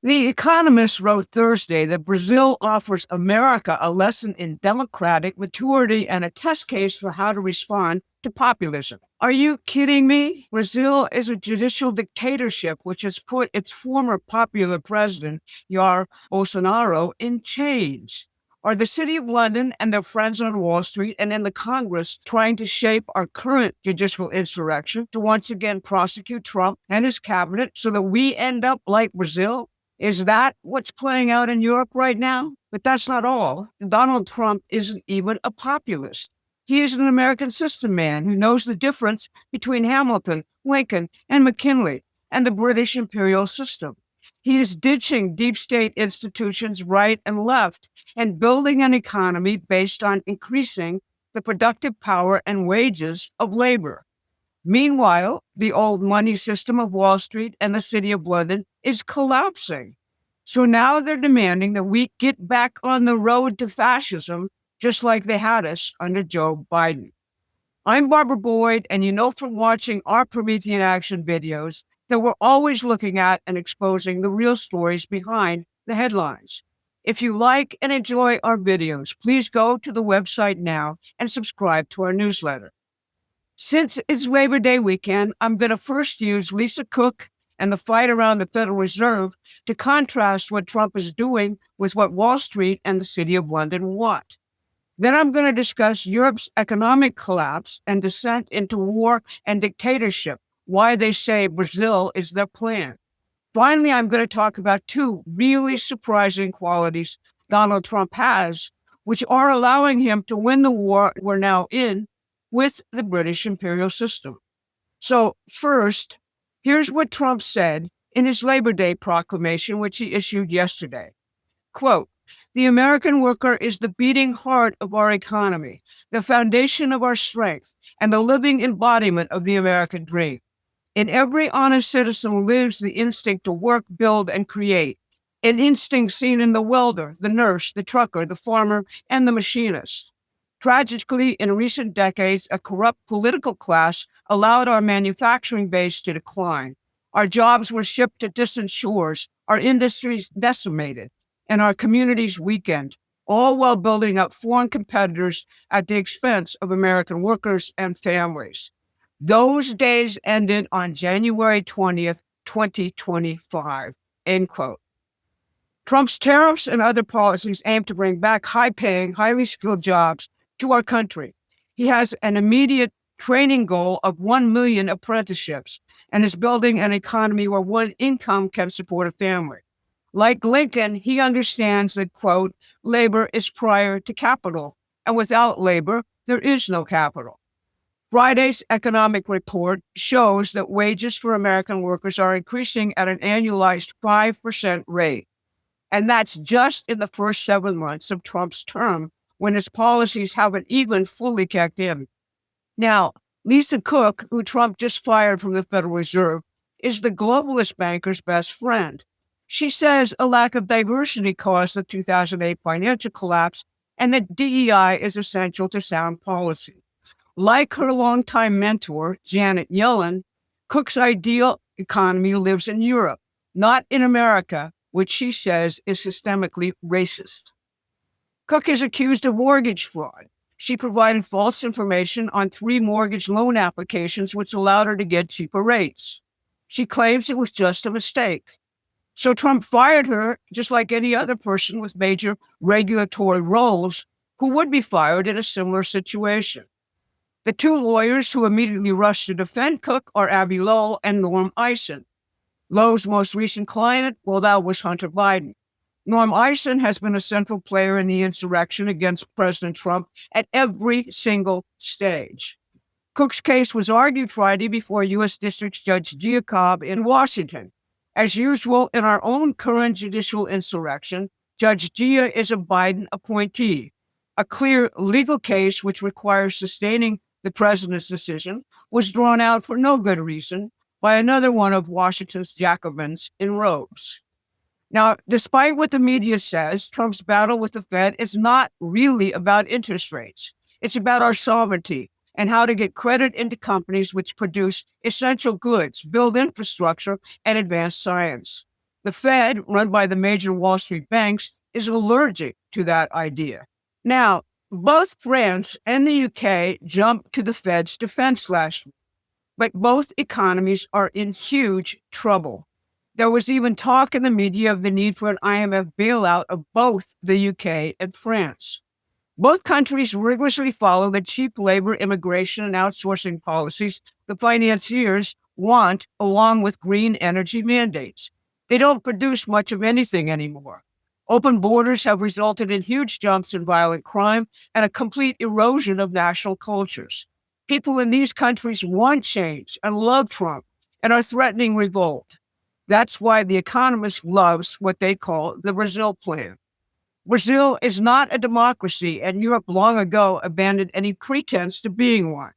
The Economist wrote Thursday that Brazil offers America a lesson in democratic maturity and a test case for how to respond to populism. Are you kidding me? Brazil is a judicial dictatorship which has put its former popular president, Jair Bolsonaro, in chains. Are the City of London and their friends on Wall Street and in the Congress trying to shape our current judicial insurrection to once again prosecute Trump and his cabinet so that we end up like Brazil? Is that what's playing out in Europe right now? But that's not all. Donald Trump isn't even a populist. He is an American system man who knows the difference between Hamilton, Lincoln, and McKinley and the British imperial system. He is ditching deep state institutions right and left and building an economy based on increasing the productive power and wages of labor. Meanwhile, the old money system of Wall Street and the City of London is collapsing. So now they're demanding that we get back on the road to fascism, just like they had us under Joe Biden. I'm Barbara Boyd, and you know from watching our Promethean Action videos that we're always looking at and exposing the real stories behind the headlines. If you like and enjoy our videos, please go to the website now and subscribe to our newsletter. Since it's Labor Day weekend, I'm going to first use Lisa Cook and the fight around the Federal Reserve to contrast what Trump is doing with what Wall Street and the City of London want. Then I'm going to discuss Europe's economic collapse and descent into war and dictatorship, why they say Brazil is their plan. Finally, I'm going to talk about two really surprising qualities Donald Trump has, which are allowing him to win the war we're now in with the British imperial system. So first, here's what Trump said in his Labor Day proclamation, which he issued yesterday. Quote, "The American worker is the beating heart of our economy, the foundation of our strength, and the living embodiment of the American dream. In every honest citizen lives the instinct to work, build, and create, an instinct seen in the welder, the nurse, the trucker, the farmer, and the machinist. Tragically, in recent decades, a corrupt political class allowed our manufacturing base to decline. Our jobs were shipped to distant shores, our industries decimated, and our communities weakened, all while building up foreign competitors at the expense of American workers and families. Those days ended on January 20th, 2025, end quote. Trump's tariffs and other policies aim to bring back high-paying, highly skilled jobs to our country. He has an immediate training goal of 1 million apprenticeships and is building an economy where one income can support a family. Like Lincoln, he understands that, quote, labor is prior to capital, and without labor, there is no capital. Friday's economic report shows that wages for American workers are increasing at an annualized 5% rate. And that's just in the first 7 months of Trump's term, when his policies haven't even fully kicked in. Now, Lisa Cook, who Trump just fired from the Federal Reserve, is the globalist banker's best friend. She says a lack of diversity caused the 2008 financial collapse and that DEI is essential to sound policy. Like her longtime mentor, Janet Yellen, Cook's ideal economy lives in Europe, not in America, which she says is systemically racist. Cook is accused of mortgage fraud. She provided false information on 3 mortgage loan applications, which allowed her to get cheaper rates. She claims it was just a mistake. So Trump fired her just like any other person with major regulatory roles who would be fired in a similar situation. The 2 lawyers who immediately rushed to defend Cook are Abby Lowell and Norm Eisen. Lowell's most recent client, well, that was Hunter Biden. Norm Eisen has been a central player in the insurrection against President Trump at every single stage. Cook's case was argued Friday before U.S. District Judge Giacob in Washington. As usual in our own current judicial insurrection, Judge Gia is a Biden appointee. A clear legal case which requires sustaining the president's decision was drawn out for no good reason by another one of Washington's Jacobins in robes. Now, despite what the media says, Trump's battle with the Fed is not really about interest rates. It's about our sovereignty and how to get credit into companies which produce essential goods, build infrastructure, and advance science. The Fed, run by the major Wall Street banks, is allergic to that idea. Now, both France and the UK jumped to the Fed's defense last week, but both economies are in huge trouble. There was even talk in the media of the need for an IMF bailout of both the UK and France. Both countries rigorously follow the cheap labor, immigration, and outsourcing policies the financiers want, along with green energy mandates. They don't produce much of anything anymore. Open borders have resulted in huge jumps in violent crime and a complete erosion of national cultures. People in these countries want change and love Trump and are threatening revolt. That's why The Economist loves what they call the Brazil plan. Brazil is not a democracy, and Europe long ago abandoned any pretense to being one.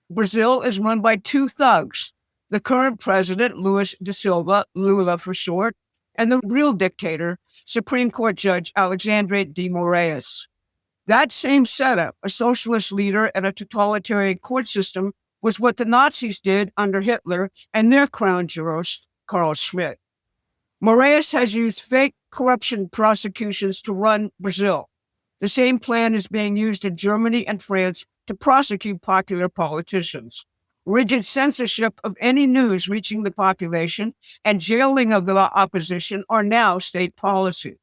Brazil is run by two thugs, the current president, Luiz da Silva, Lula for short, and the real dictator, Supreme Court Judge Alexandre de Moraes. That same setup, a socialist leader and a totalitarian court system, was what the Nazis did under Hitler and their crown jurist, Carl Schmitt. Moraes has used fake corruption prosecutions to run Brazil. The same plan is being used in Germany and France to prosecute popular politicians. Rigid censorship of any news reaching the population and jailing of the opposition are now state policy.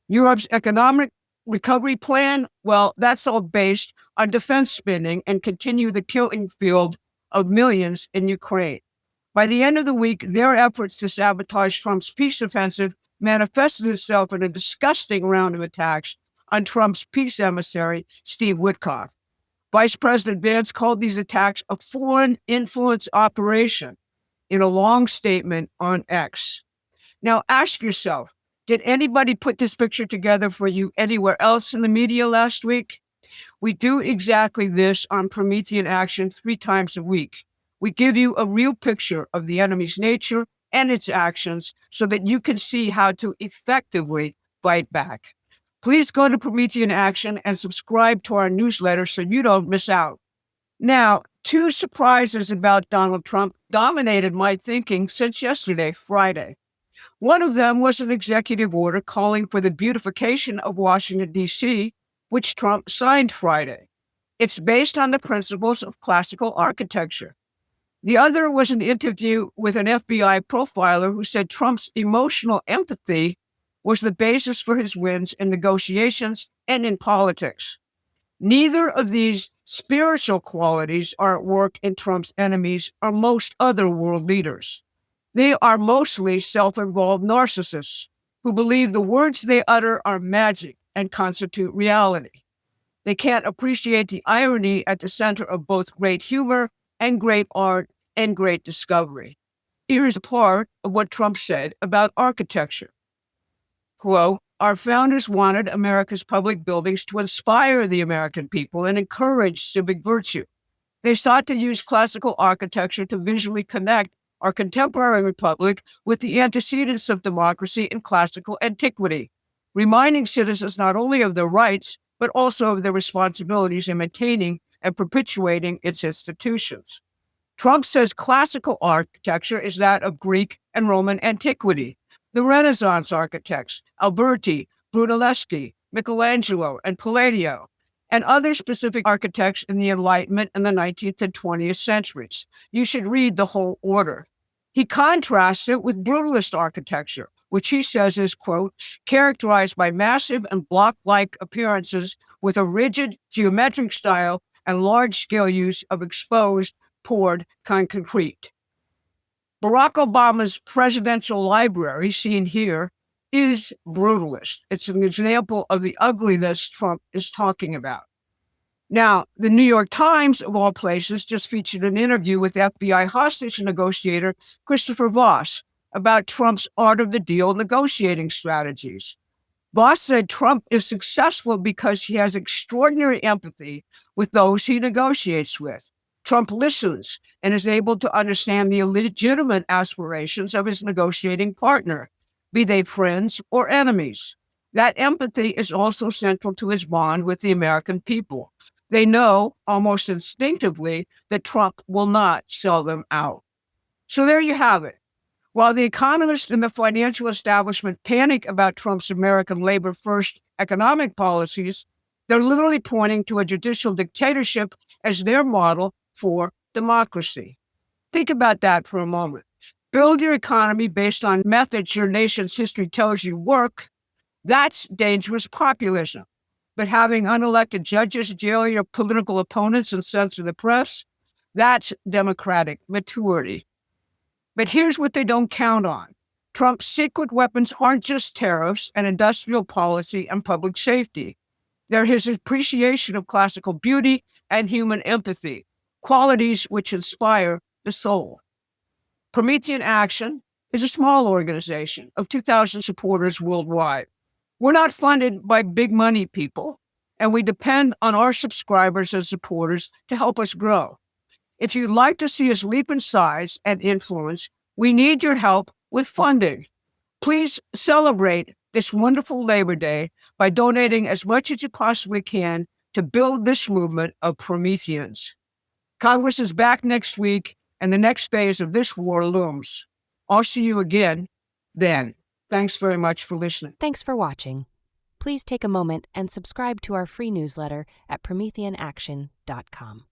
Europe's economic recovery plan, well, that's all based on defense spending and continue the killing field of millions in Ukraine. By the end of the week, their efforts to sabotage Trump's peace offensive manifested itself in a disgusting round of attacks on Trump's peace emissary, Steve Witkoff. Vice President Vance called these attacks a foreign influence operation in a long statement on X. Now ask yourself, did anybody put this picture together for you anywhere else in the media last week? We do exactly this on Promethean Action 3 times a week. We give you a real picture of the enemy's nature and its actions so that you can see how to effectively fight back. Please go to Promethean Action and subscribe to our newsletter so you don't miss out. Now, 2 surprises about Donald Trump dominated my thinking since yesterday, Friday. One of them was an executive order calling for the beautification of Washington, D.C., which Trump signed Friday. It's based on the principles of classical architecture. The other was an interview with an FBI profiler who said Trump's emotional empathy was the basis for his wins in negotiations and in politics. Neither of these spiritual qualities are at work in Trump's enemies or most other world leaders. They are mostly self-involved narcissists who believe the words they utter are magic and constitute reality. They can't appreciate the irony at the center of both great humor and great art and great discovery. Here is a part of what Trump said about architecture. Quote, "Our founders wanted America's public buildings to inspire the American people and encourage civic virtue. They sought to use classical architecture to visually connect our contemporary republic with the antecedents of democracy in classical antiquity, reminding citizens not only of their rights, but also of their responsibilities in maintaining and perpetuating its institutions." Trump says classical architecture is that of Greek and Roman antiquity. The Renaissance architects, Alberti, Brunelleschi, Michelangelo, and Palladio, and other specific architects in the Enlightenment in the 19th and 20th centuries. You should read the whole order. He contrasts it with brutalist architecture, which he says is, quote, "characterized by massive and block-like appearances with a rigid geometric style and large-scale use of exposed, poured concrete." Barack Obama's presidential library, seen here, is brutalist. It's an example of the ugliness Trump is talking about. Now, the New York Times, of all places, just featured an interview with FBI hostage negotiator Christopher Voss about Trump's art of the deal negotiating strategies. Voss said Trump is successful because he has extraordinary empathy with those he negotiates with. Trump listens and is able to understand the legitimate aspirations of his negotiating partner, be they friends or enemies. That empathy is also central to his bond with the American people. They know, almost instinctively, that Trump will not sell them out. So there you have it. While the economists and the financial establishment panic about Trump's American labor first economic policies, they're literally pointing to a judicial dictatorship as their model for democracy. Think about that for a moment. Build your economy based on methods your nation's history tells you work. That's dangerous populism. But having unelected judges jail your political opponents and censor the press, that's democratic maturity. But here's what they don't count on. Trump's secret weapons aren't just tariffs and industrial policy and public safety. They're his appreciation of classical beauty and human empathy, qualities which inspire the soul. Promethean Action is a small organization of 2,000 supporters worldwide. We're not funded by big money people, and we depend on our subscribers and supporters to help us grow. If you'd like to see us leap in size and influence, we need your help with funding. Please celebrate this wonderful Labor Day by donating as much as you possibly can to build this movement of Prometheans. Congress is back next week, and the next phase of this war looms. I'll see you again then. Thanks very much for listening. Thanks for watching. Please take a moment and subscribe to our free newsletter at prometheanaction.com.